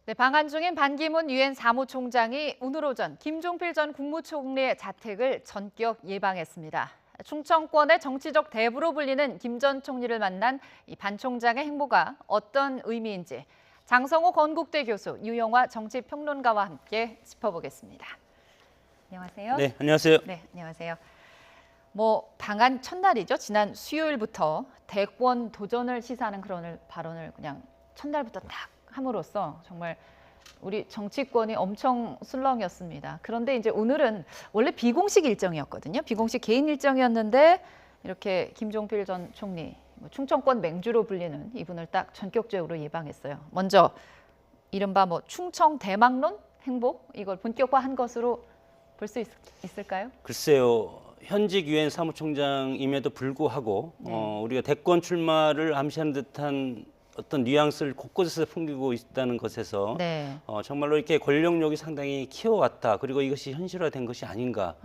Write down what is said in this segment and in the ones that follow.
네, 방한 중인 반기문 유엔 사무총장이 오늘 오전 김종필 전 국무총리의 자택을 전격 예방했습니다. 충청권의 정치적 대부로 불리는 김 전 총리를 만난 이 반 총장의 행보가 어떤 의미인지 장성호 건국대 교수, 유영화 정치평론가와 함께 짚어보겠습니다. 안녕하세요. 네, 안녕하세요. 네, 안녕하세요. 방한 첫날이죠. 지난 수요일부터 대권 도전을 시사하는 그런 발언을 그냥 첫날부터 딱 함으로써 정말 우리 정치권이 엄청 술렁이었습니다. 그런데 이제 오늘은 원래 비공식 일정이었거든요. 비공식 개인 일정이었는데 이렇게 김종필 전 총리, 충청권 맹주로 불리는 이분을 딱 전격적으로 예방했어요. 먼저 이른바 충청 대망론 행보 이걸 본격화한 것으로 볼 수 있을까요? 글쎄요. 현직 유엔 사무총장임에도 불구하고 우리가 대권 출마를 암시하는 듯한 어떤 뉘앙스를 곳곳에서 풍기고 있다는 것에서 정말로 이렇게 권력욕이 상당히 키워왔다. 그리고 이것이 현실화된 것이 아닌가.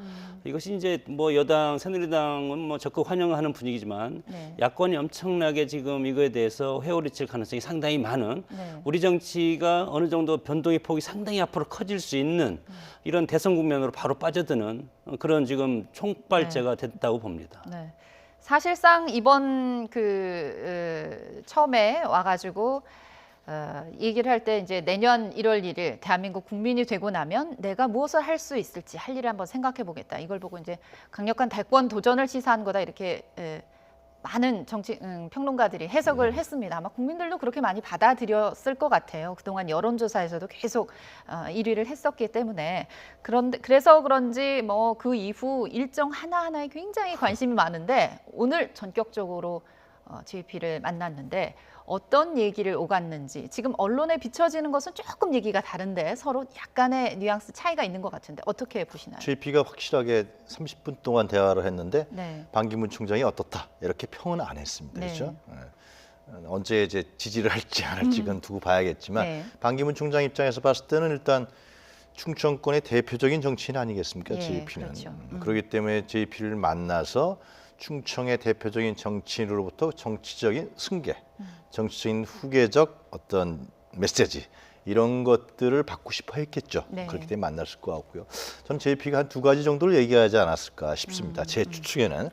이것이 이제 여당 새누리당은 적극 환영하는 분위기지만 야권이 엄청나게 지금 이거에 대해서 회오리칠 가능성이 상당히 많은 우리 정치가 어느 정도 변동의 폭이 상당히 앞으로 커질 수 있는 이런 대선 국면으로 바로 빠져드는 그런 지금 총발제가 됐다고 봅니다. 사실상 이번 처음에 와가지고 얘기를 할 때 이제 내년 1월 1일 대한민국 국민이 되고 나면 내가 무엇을 할 수 있을지 할 일을 한번 생각해 보겠다. 이걸 보고 이제 강력한 대권 도전을 시사한 거다 이렇게 많은 정치 평론가들이 해석을 했습니다. 아마 국민들도 그렇게 많이 받아들였을 것 같아요. 그동안 여론조사에서도 계속 1위를 했었기 때문에 그래서 그런지 그 이후 일정 하나하나에 굉장히 관심이 많은데 오늘 전격적으로 JP를 만났는데 어떤 얘기를 오갔는지 지금 언론에 비춰지는 것은 조금 얘기가 다른데 서로 약간의 뉘앙스 차이가 있는 것 같은데 어떻게 보시나요? JP가 확실하게 30분 동안 대화를 했는데 반기문 총장이 어떻다 이렇게 평은 안 했습니다. 그렇죠? 언제 이제 지지를 할지 안 할지 그건 두고 봐야겠지만 반기문 총장 입장에서 봤을 때는 일단 충청권의 대표적인 정치인 아니겠습니까? JP는. 그렇죠. 그렇기 때문에 JP를 만나서 충청의 대표적인 정치인으로부터 정치적인 승계, 정치적인 후계적 어떤 메시지 이런 것들을 받고 싶어 했겠죠. 그렇기 때문에 만났을 것 같고요. 저는 JP가 한 두 가지 정도를 얘기하지 않았을까 싶습니다. 제 추측에는.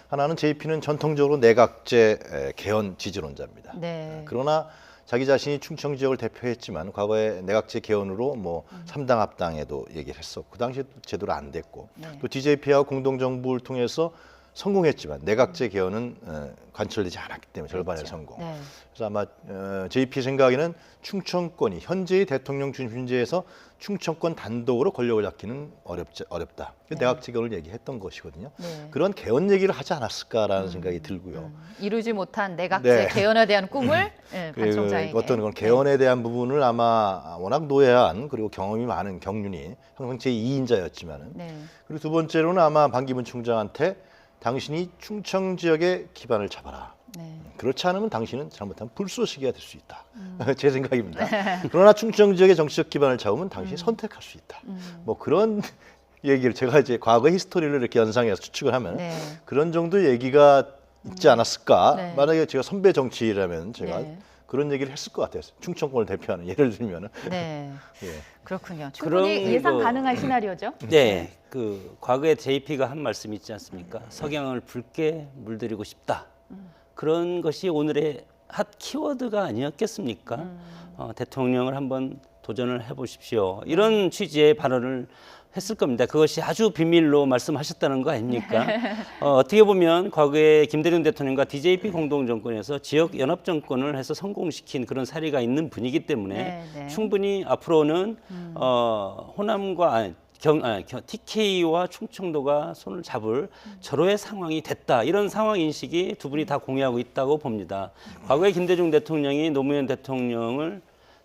하나는 JP는 전통적으로 내각제 개헌 지지론자입니다. 그러나 자기 자신이 충청 지역을 대표했지만 과거에 내각제 개헌으로 3당 합당에도 얘기를 했었고 그 당시에 제대로 안 됐고 또 DJP와 공동정부를 통해서 성공했지만 내각제 개헌은 관철되지 않았기 때문에 절반의 성공. 그래서 아마 JP 생각에는 충청권이 현재의 대통령 중심제에서 충청권 단독으로 권력을 잡기는 어렵다. 내각제 개헌을 얘기했던 것이거든요. 그런 개헌 얘기를 하지 않았을까라는 생각이 들고요. 이루지 못한 내각제 개헌에 대한 꿈을 반 총장에게. 어떤 그런 개헌에 대한 부분을 아마 워낙 노예한 그리고 경험이 많은 경륜이 항상 제2인자였지만은 그리고 두 번째로는 아마 반기문 총장한테 당신이 충청 지역의 기반을 잡아라. 그렇지 않으면 당신은 잘못하면 불쏘시개가 될 수 있다. 제 생각입니다. 그러나 충청 지역의 정치적 기반을 잡으면 당신이 선택할 수 있다. 그런 얘기를 제가 이제 과거 히스토리를 이렇게 연상해서 추측을 하면 그런 정도의 얘기가 있지 않았을까. 만약에 제가 선배 정치라면 제가 그런 얘기를 했을 것 같아요. 충청권을 대표하는 예를 들면은. 그렇군요. 충분히 예상 가능한 시나리오죠. 과거에 JP가 한 말씀이 있지 않습니까? 석양을 붉게 물들이고 싶다. 그런 것이 오늘의 핫 키워드가 아니었겠습니까? 대통령을 한번 도전을 해보십시오. 이런 취지의 발언을 했을 겁니다. 그것이 아주 비밀로 말씀하셨다는 거 아닙니까? 어떻게 보면 과거에 김대중 대통령과 DJP 공동정권에서 지역 연합 정권을 해서 성공시킨 그런 사례가 있는 분이기 때문에 충분히 앞으로는 호남과 TK와 충청도가 손을 잡을 절호의 상황이 됐다. 이런 상황 인식이 두 분이 다 공유하고 있다고 봅니다. 과거에 김대중 대통령이 노무현 대통령을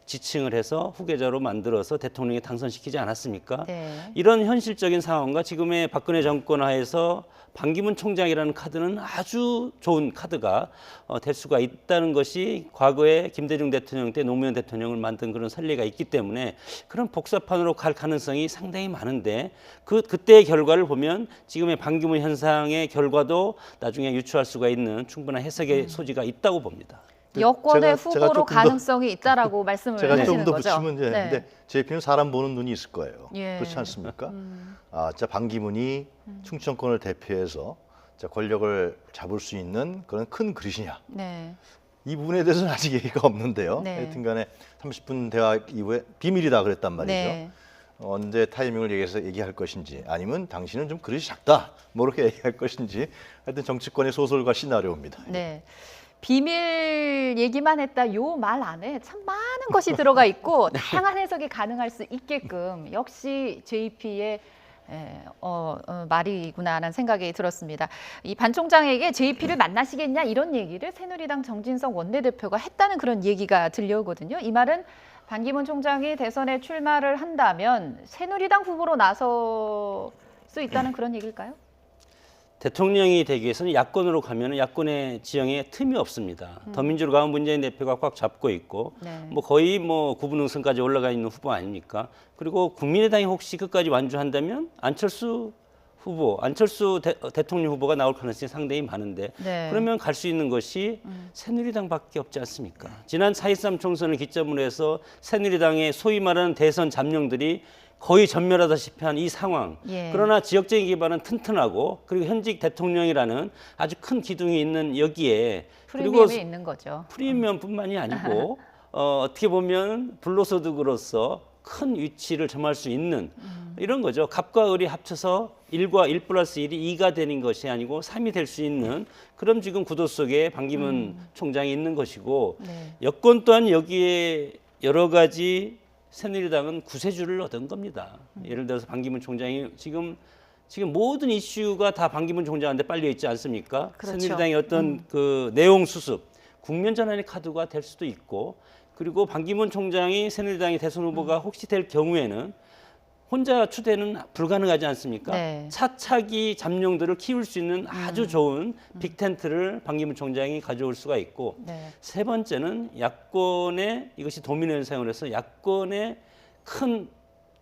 지칭을 해서 후계자로 만들어서 대통령에 당선시키지 않았습니까? 이런 현실적인 상황과 지금의 박근혜 정권 하에서 반기문 총장이라는 카드는 아주 좋은 카드가 될 수가 있다는 것이 과거에 김대중 대통령 때 노무현 대통령을 만든 그런 선례가 있기 때문에 그런 복사판으로 갈 가능성이 상당히 많은데 그때의 결과를 보면 지금의 반기문 현상의 결과도 나중에 유추할 수가 있는 충분한 해석의 소지가 있다고 봅니다. 여권의 제가 후보로 조금 더- 가능성이 있다라고 말씀을 제가 하시는 좀 더 거죠. 붙이면 이제 네. 근데 JP는 사람 보는 눈이 있을 거예요. 예. 그렇지 않습니까? 진짜 반기문이 충청권을 대표해서 진짜 권력을 잡을 수 있는 그런 큰 그릇이냐. 네. 이 부분에 대해서는 아직 얘기가 없는데요. 네. 하여튼간에 30분 대화 이후에 비밀이다 그랬단 말이죠. 네. 언제 타이밍을 얘기할 것인지 아니면 당신은 좀 그릇이 작다 뭐 이렇게 얘기할 것인지 하여튼 정치권의 소설과 시나리오입니다. 네. 비밀 얘기만 했다 요 말 안에 참 많은 것이 들어가 있고 다양한 해석이 가능할 수 있게끔 역시 JP의 말이구나라는 생각이 들었습니다. 이 반 총장에게 JP를 만나시겠냐 이런 얘기를 새누리당 정진석 원내대표가 했다는 그런 얘기가 들려오거든요. 이 말은 반기문 총장이 대선에 출마를 한다면 새누리당 후보로 나설 수 있다는 그런 얘기일까요? 대통령이 되기 위해서는 야권으로 가면 야권의 지형에 틈이 없습니다. 더민주로 가면 문재인 대표가 꽉 잡고 있고 네. 뭐 거의 뭐 구분응선까지 올라가 있는 후보 아닙니까? 그리고 국민의당이 혹시 끝까지 완주한다면 안철수 후보, 안철수 대통령 후보가 나올 가능성이 상당히 많은데 네. 그러면 갈 수 있는 것이 새누리당밖에 없지 않습니까? 지난 4.13 총선을 기점으로 해서 새누리당의 소위 말하는 대선 잠룡들이 거의 전멸하다시피 한 이 상황. 예. 그러나 지역적인 기반은 튼튼하고 그리고 현직 대통령이라는 아주 큰 기둥이 있는 여기에 프리미엄이 있는 거죠. 프리미엄뿐만이 아니고 어떻게 보면 불로소득으로서 큰 위치를 점할 수 있는 이런 거죠. 갑과 을이 합쳐서 1과 1 플러스 1이 2가 되는 것이 아니고 3이 될 수 있는 그런 지금 구도 속에 반기문 총장이 있는 것이고 네. 여권 또한 여기에 여러 가지 새누리당은 구세주를 얻은 겁니다. 예를 들어서 반기문 총장이 지금 모든 이슈가 다 반기문 총장한테 빨려 있지 않습니까? 그렇죠. 새누리당의 어떤 그 내용 수습, 국면 전환의 카드가 될 수도 있고, 그리고 반기문 총장이 새누리당의 대선 후보가 혹시 될 경우에는 혼자 추대는 불가능하지 않습니까? 네. 차차기 잠룡들을 키울 수 있는 아주 좋은 빅텐트를 반기문 총장이 가져올 수가 있고, 네. 세 번째는 야권의 이것이 도미노 현상을 해서 야권의 큰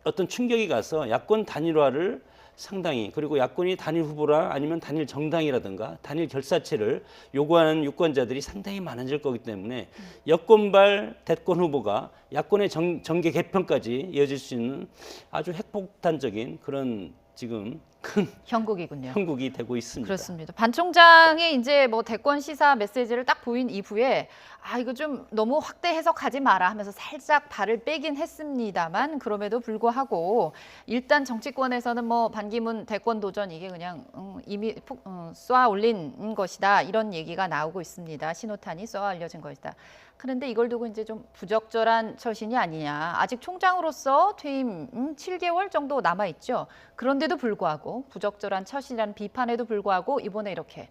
어떤 충격이 가서 야권 단일화를 상당히, 그리고 야권이 단일 후보라 아니면 단일 정당이라든가 단일 결사체를 요구하는 유권자들이 상당히 많아질 거기 때문에 여권발 대권 후보가 야권의 정계 개편까지 이어질 수 있는 아주 핵폭탄적인 그런 지금 큰 형국이군요. 형국이 되고 있습니다. 그렇습니다. 반 총장이 이제 뭐 대권 시사 메시지를 딱 보인 이후에 이거 좀 너무 확대 해석하지 마라 하면서 살짝 발을 빼긴 했습니다만 그럼에도 불구하고 일단 정치권에서는 뭐 반기문 대권 도전 이게 그냥 이미 쏘아 올린 것이다 이런 얘기가 나오고 있습니다. 신호탄이 쏘아 올려진 것이다. 그런데 이걸 두고 이제 좀 부적절한 처신이 아니냐. 아직 총장으로서 퇴임 7개월 정도 남아 있죠. 그런데도 불구하고 부적절한 처신이라는 비판에도 불구하고 이번에 이렇게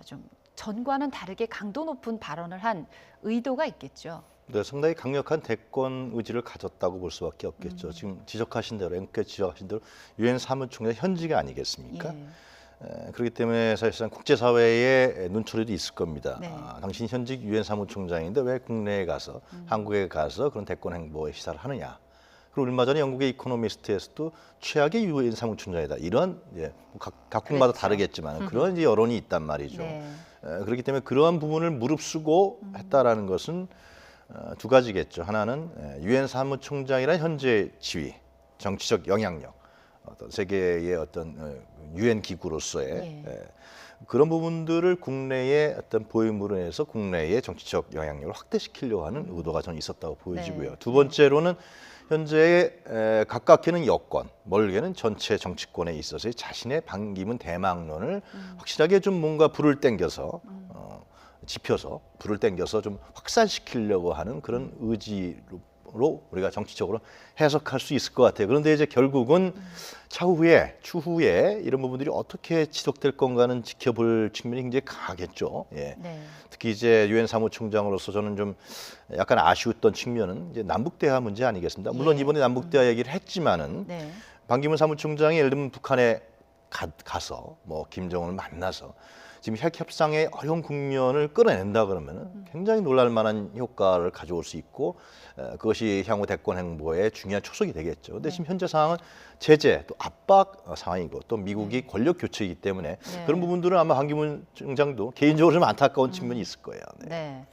좀 전과는 다르게 강도 높은 발언을 한 의도가 있겠죠. 네, 상당히 강력한 대권 의지를 가졌다고 볼 수밖에 없겠죠. 지금 지적하신 대로, 앵커 지적하신 대로 유엔 사무총장 현직이 아니겠습니까? 예. 그렇기 때문에 사실상 국제사회의 눈초리도 있을 겁니다. 네. 당신 현직 유엔 사무총장인데 왜 국내에 가서 한국에 가서 그런 대권 행보에 시사를 하느냐. 그리고 얼마 전에 영국의 이코노미스트에서도 최악의 유엔 사무총장이다. 이런 각국마다 그랬죠. 다르겠지만 그런 이제 여론이 있단 말이죠. 네. 그렇기 때문에 그러한 부분을 무릅쓰고 했다라는 것은 두 가지겠죠. 하나는 유엔 사무총장이란 현재 지위, 정치적 영향력, 어떤 세계의 어떤 유엔 기구로서의 그런 부분들을 국내의 어떤 보임으로 해서 국내의 정치적 영향력을 확대시키려고 하는 의도가 저는 있었다고 보여지고요. 네. 두 번째로는 현재 가깝게는 여권, 멀게는 전체 정치권에 있어서의 자신의 반기문 대망론을 확실하게 좀 뭔가 불을 땡겨서 지펴서 불을 땡겨서 좀 확산시키려고 하는 그런 의지로 우리가 정치적으로 해석할 수 있을 것 같아요. 그런데 이제 결국은 추후에 이런 부분들이 어떻게 지속될 건가는 지켜볼 측면이 굉장히 강하겠죠. 예. 네. 특히 이제 유엔 사무총장으로서 저는 좀 약간 아쉬웠던 측면은 이제 남북 대화 문제 아니겠습니까? 물론 예. 이번에 남북 대화 얘기를 했지만은 네. 반기문 사무총장이 예를 들면 북한에 가서 뭐 김정은을 만나서 지금 핵 협상의 어려운 국면을 끌어낸다 그러면은 굉장히 놀랄 만한 효과를 가져올 수 있고 그것이 향후 대권 행보에 중요한 초석이 되겠죠. 근데 지금 현재 상황은 제재 또 압박 상황이고 또 미국이 권력 교체이기 때문에 네. 그런 부분들은 아마 반기문 총장도 개인적으로 좀 안타까운 측면이 있을 거예요. 네. 네.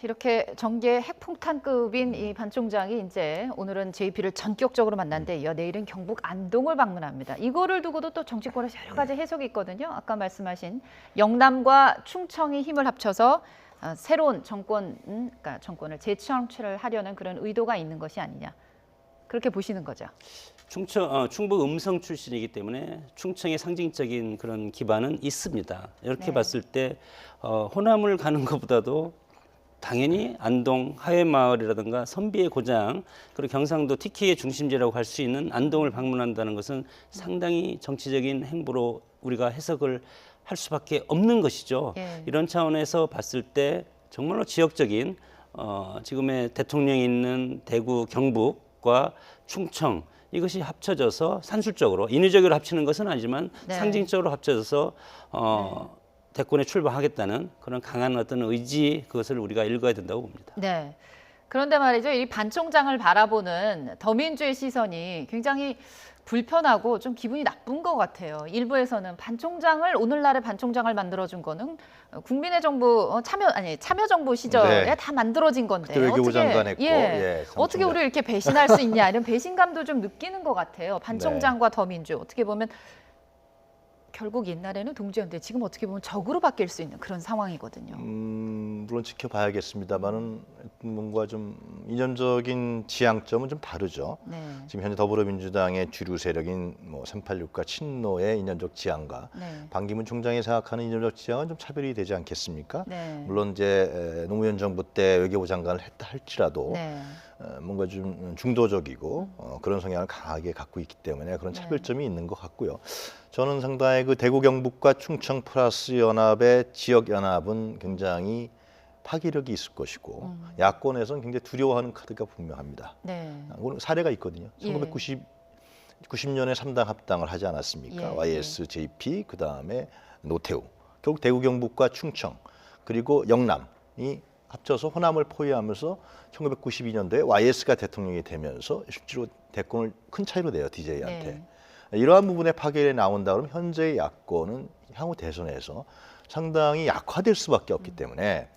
이렇게 정계 핵폭탄급인 이 반 총장이 이제 오늘은 JP를 전격적으로 만난 데 이어 내일은 경북 안동을 방문합니다. 이거를 두고도 또 정치권에서 여러 가지 해석이 있거든요. 아까 말씀하신 영남과 충청이 힘을 합쳐서 새로운 그러니까 정권을 재창출을 하려는 그런 의도가 있는 것이 아니냐. 그렇게 보시는 거죠. 충북 음성 출신이기 때문에 충청의 상징적인 그런 기반은 있습니다. 이렇게 네. 봤을 때 호남을 가는 것보다도 당연히 안동 하회마을이라든가 선비의 고장 그리고 경상도 TK의 중심지라고 할 수 있는 안동을 방문한다는 것은 상당히 정치적인 행보로 우리가 해석을 할 수밖에 없는 것이죠. 예. 이런 차원에서 봤을 때 정말로 지역적인 지금의 대통령이 있는 대구, 경북과 충청 이것이 합쳐져서 산술적으로 인위적으로 합치는 것은 아니지만 네. 상징적으로 합쳐져서 대권에 출마하겠다는 그런 강한 어떤 의지 그것을 우리가 읽어야 된다고 봅니다. 네. 그런데 말이죠. 이 반 총장을 바라보는 더민주의 시선이 굉장히 불편하고 좀 기분이 나쁜 것 같아요. 일부에서는 반 총장을 오늘날의 반 총장을 만들어준 거는 국민의 정부 참여 정부 시절에 네. 다 만들어진 건데 그때 외교부 장관 했고, 어떻게 삼총장. 우리 이렇게 배신할 수 있냐 이런 배신감도 좀 느끼는 것 같아요. 반 네. 총장과 더민주 어떻게 보면 결국 옛날에는 동지였는데 지금 어떻게 보면 적으로 바뀔 수 있는 그런 상황이거든요. 물론 지켜봐야겠습니다만은 뭔가 좀 이념적인 지향점은 좀 다르죠. 네. 지금 현재 더불어민주당의 주류 세력인 뭐 386과 친노의 이념적 지향과 네. 반기문 총장이 생각하는 이념적 지향은 좀 차별이 되지 않겠습니까? 네. 물론 이제 노무현 정부 때 외교부 장관을 했다 할지라도 네. 뭔가 좀 중도적이고 그런 성향을 강하게 갖고 있기 때문에 그런 차별점이 있는 것 같고요. 저는 상당히 그 대구 경북과 충청 플러스 연합의 지역 연합은 굉장히 파괴력이 있을 것이고 야권에서는 굉장히 두려워하는 카드가 분명합니다. 네. 오늘 사례가 있거든요. 예. 1990년에 3당 합당을 하지 않았습니까? 예, YS, JP, 그 다음에 노태우. 결국 대구 경북과 충청 그리고 영남이 합쳐서 호남을 포위하면서 1992년도에 YS가 대통령이 되면서 실제로 대권을 큰 차이로 내요, DJ한테. 네. 이러한 부분에 파괴가 나온다 그러면 현재의 야권은 향후 대선에서 상당히 약화될 수밖에 없기 때문에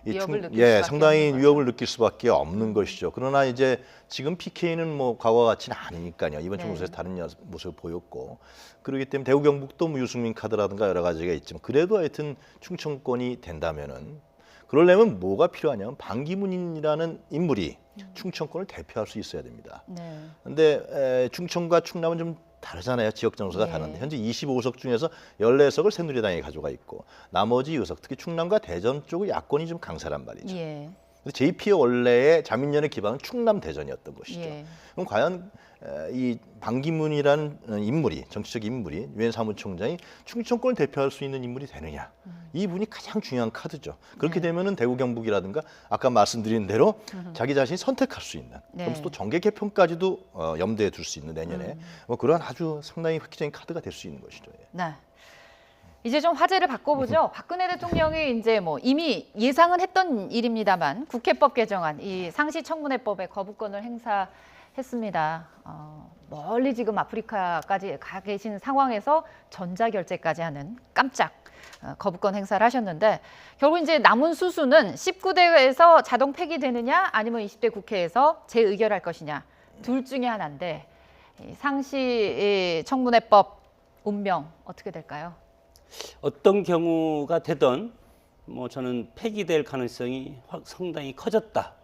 위협을 느낄 수밖에 상당히 없는 위협을 느낄 수밖에 없는 것이죠. 그러나 이제 지금 PK는 뭐 과거와 같지는 않으니까요. 이번 네. 총선에서 다른 모습을 보였고 그렇기 때문에 대구 경북도 뭐 유승민 카드라든가 여러 가지가 있지만 그래도 하여튼 충청권이 된다면은 그러려면 뭐가 필요하냐면 반기문이라는 인물이 충청권을 대표할 수 있어야 됩니다. 네. 근데 충청과 충남은 좀 다르잖아요. 지역 정서가 예. 다른데 현재 25석 중에서 14석을 새누리당이 가져가 있고 나머지 6석 특히 충남과 대전 쪽의 야권이 좀 강세란 말이죠. 예. 근데 JP의 원래의 자민련의 기반은 충남 대전이었던 것이죠. 예. 그럼 과연 이 반기문이라는 인물이 정치적 인물이 유엔 사무총장이 충청권을 대표할 수 있는 인물이 되느냐 이 분이 가장 중요한 카드죠. 그렇게 네. 되면은 대구 경북이라든가 아까 말씀드린 대로 자기 자신이 선택할 수 있는 네. 그러면서 또 정계 개편까지도 염두에 둘 수 있는 내년에 뭐 그런 아주 상당히 획기적인 카드가 될 수 있는 것이죠. 예. 네. 이제 좀 화제를 바꿔보죠. 박근혜 대통령이 이제 뭐 이미 예상은 했던 일입니다만 국회법 개정안 이 상시청문회법에 거부권을 행사했습니다. 멀리 지금 아프리카까지 가 계신 상황에서 전자결제까지 하는 깜짝 거부권 행사를 하셨는데 결국 이제 남은 수수는 19대에서 자동 폐기되느냐 아니면 20대 국회에서 재의결할 것이냐 둘 중에 하나인데 이 상시 청문회법 운명 어떻게 될까요? 어떤 경우가 되든 뭐 저는 폐기될 가능성이 상당히 커졌다.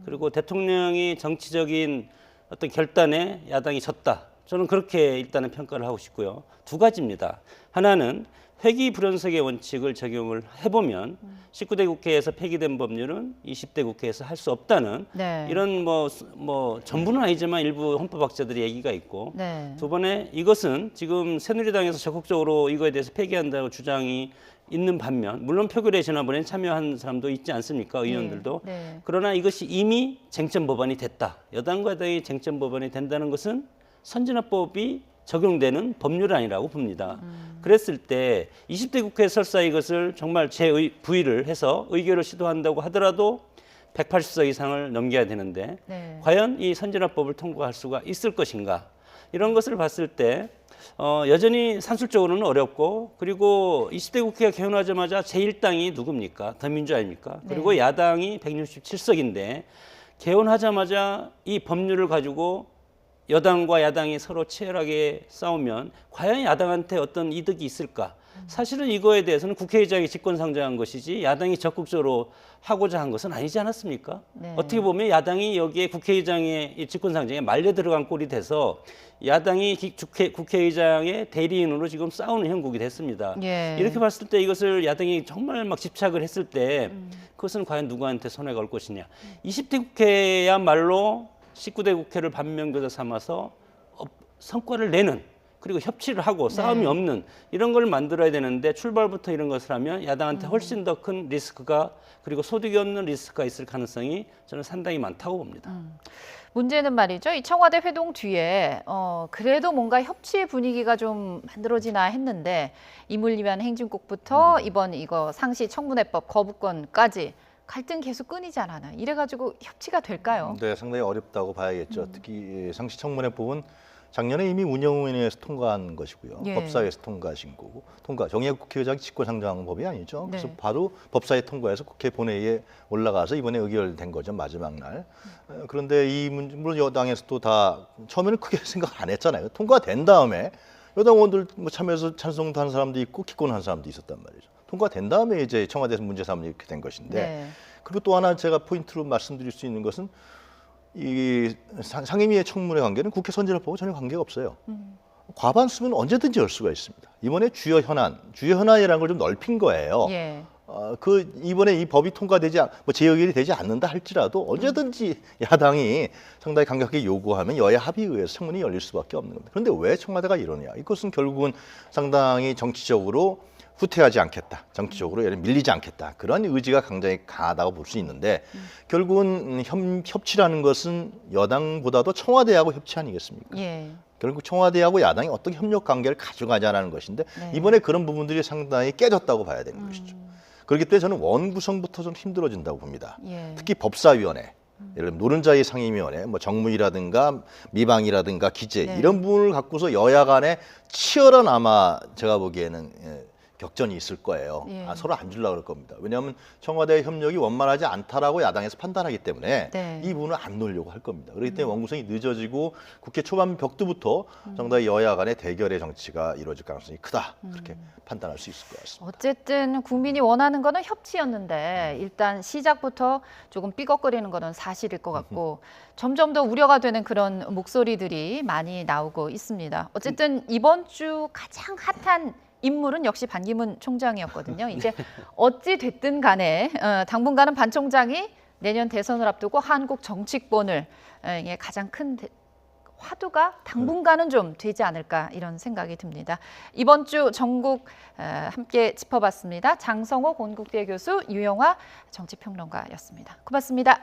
그리고 대통령이 정치적인 어떤 결단에 야당이 졌다. 저는 그렇게 일단은 평가를 하고 싶고요. 두 가지입니다. 하나는 회기 불연속의 원칙을 적용을 해보면 19대 국회에서 폐기된 법률은 20대 국회에서 할 수 없다는 네. 이런 뭐 전부는 아니지만 일부 헌법학자들의 얘기가 있고 네. 두 번에 이것은 지금 새누리당에서 적극적으로 이거에 대해서 폐기한다고 주장이 있는 반면 물론 표결에 지난번에 참여한 사람도 있지 않습니까? 의원들도. 네. 그러나 이것이 이미 쟁점 법안이 됐다. 여당과 여당이 쟁점 법안이 된다는 것은 선진화법이 적용되는 법률 아니라고 봅니다. 그랬을 때 20대 국회 설사 이것을 정말 부의를 해서 의결을 시도한다고 하더라도 180석 이상을 넘겨야 되는데 네. 과연 이 선진화법을 통과할 수가 있을 것인가 이런 것을 봤을 때 여전히 산술적으로는 어렵고 그리고 20대 국회가 개원하자마자 제1당이 누굽니까? 더민주 아닙니까? 그리고 네. 야당이 167석인데 개원하자마자 이 법률을 가지고 여당과 야당이 서로 치열하게 싸우면 과연 야당한테 어떤 이득이 있을까? 사실은 이거에 대해서는 국회의장이 직권상정한 것이지 야당이 적극적으로 하고자 한 것은 아니지 않았습니까? 네. 어떻게 보면 야당이 여기에 국회의장의 이 직권상정에 말려 들어간 꼴이 돼서 야당이 국회의장의 대리인으로 지금 싸우는 형국이 됐습니다. 예. 이렇게 봤을 때 이것을 야당이 정말 막 집착을 했을 때 그것은 과연 누구한테 손해가 올 것이냐. 20대 국회야말로 19대 국회를 반면교사 삼아서 성과를 내는 그리고 협치를 하고 싸움이 네. 없는 이런 걸 만들어야 되는데 출발부터 이런 것을 하면 야당한테 훨씬 더 큰 리스크가 그리고 소득이 없는 리스크가 있을 가능성이 저는 상당히 많다고 봅니다. 문제는 말이죠. 이 청와대 회동 뒤에 그래도 뭔가 협치 분위기가 좀 만들어지나 했는데 이물리면 행진곡부터 이번 이거 상시 청문회법 거부권까지 갈등 계속 끊이지 않아요. 이래가지고 협치가 될까요? 네, 상당히 어렵다고 봐야겠죠. 특히 상시청문회법은 작년에 이미 운영위원회에서 통과한 것이고요. 예. 법사위에서 통과하신 거고, 정의학 국회의장이 직권상정한 법이 아니죠. 그래서 네. 바로 법사위 통과해서 국회 본회의에 올라가서 이번에 의결된 거죠, 마지막 날. 그런데 이 문제, 물론 여당에서도 다 처음에는 크게 생각 안 했잖아요. 통과된 다음에 여당 의원들 뭐 참여해서 찬성도 한 사람도 있고 기권한 사람도 있었단 말이죠. 통과된 다음에 이제 청와대에서 문제 삼으니 이렇게 된 것인데, 네. 그리고 또 하나 제가 포인트로 말씀드릴 수 있는 것은 이 상임위의 청문회 관계는 국회 선진화법과 전혀 관계가 없어요. 과반수면 언제든지 열 수가 있습니다. 이번에 주요 현안이라는 걸 좀 넓힌 거예요. 예. 이번에 이 법이 통과되지 재의결이 되지 않는다 할지라도 언제든지 야당이 상당히 강력하게 요구하면 여야 합의에 의해서 청문이 열릴 수밖에 없는 겁니다. 그런데 왜 청와대가 이러냐? 이것은 결국은 상당히 정치적으로 후퇴하지 않겠다. 정치적으로 예를 밀리지 않겠다. 그런 의지가 굉장히 강하다고 볼 수 있는데 결국은 협치라는 것은 여당보다도 청와대하고 협치 아니겠습니까? 예. 결국 청와대하고 야당이 어떻게 협력 관계를 가져가자라는 것인데 네. 이번에 그런 부분들이 상당히 깨졌다고 봐야 되는 것이죠. 그렇기 때문에 저는 원 구성부터 좀 힘들어진다고 봅니다. 예. 특히 법사위원회, 예를 들면 노른자의 상임위원회, 뭐 정무위라든가 미방이라든가 기재 네. 이런 부분을 갖고서 여야 간에 치열한 아마 제가 보기에는 격전이 있을 거예요. 예. 서로 안 주려고 그럴 겁니다. 왜냐하면 청와대 협력이 원만하지 않다라고 야당에서 판단하기 때문에 네. 이 부분을 안 놓으려고 할 겁니다. 그렇기 때문에 원구성이 늦어지고 국회 초반 벽두부터 상당히 여야 간의 대결의 정치가 이루어질 가능성이 크다. 그렇게 판단할 수 있을 것 같습니다. 어쨌든 국민이 원하는 거는 협치였는데 일단 시작부터 조금 삐걱거리는 거는 사실일 것 같고 점점 더 우려가 되는 그런 목소리들이 많이 나오고 있습니다. 어쨌든 이번 주 가장 핫한 인물은 역시 반기문 총장이었거든요. 이제 어찌 됐든 간에 당분간은 반 총장이 내년 대선을 앞두고 한국 정치권을 가장 큰 화두가 당분간은 좀 되지 않을까 이런 생각이 듭니다. 이번 주 전국 함께 짚어봤습니다. 장성호 건국대 교수, 유영하 정치평론가였습니다. 고맙습니다.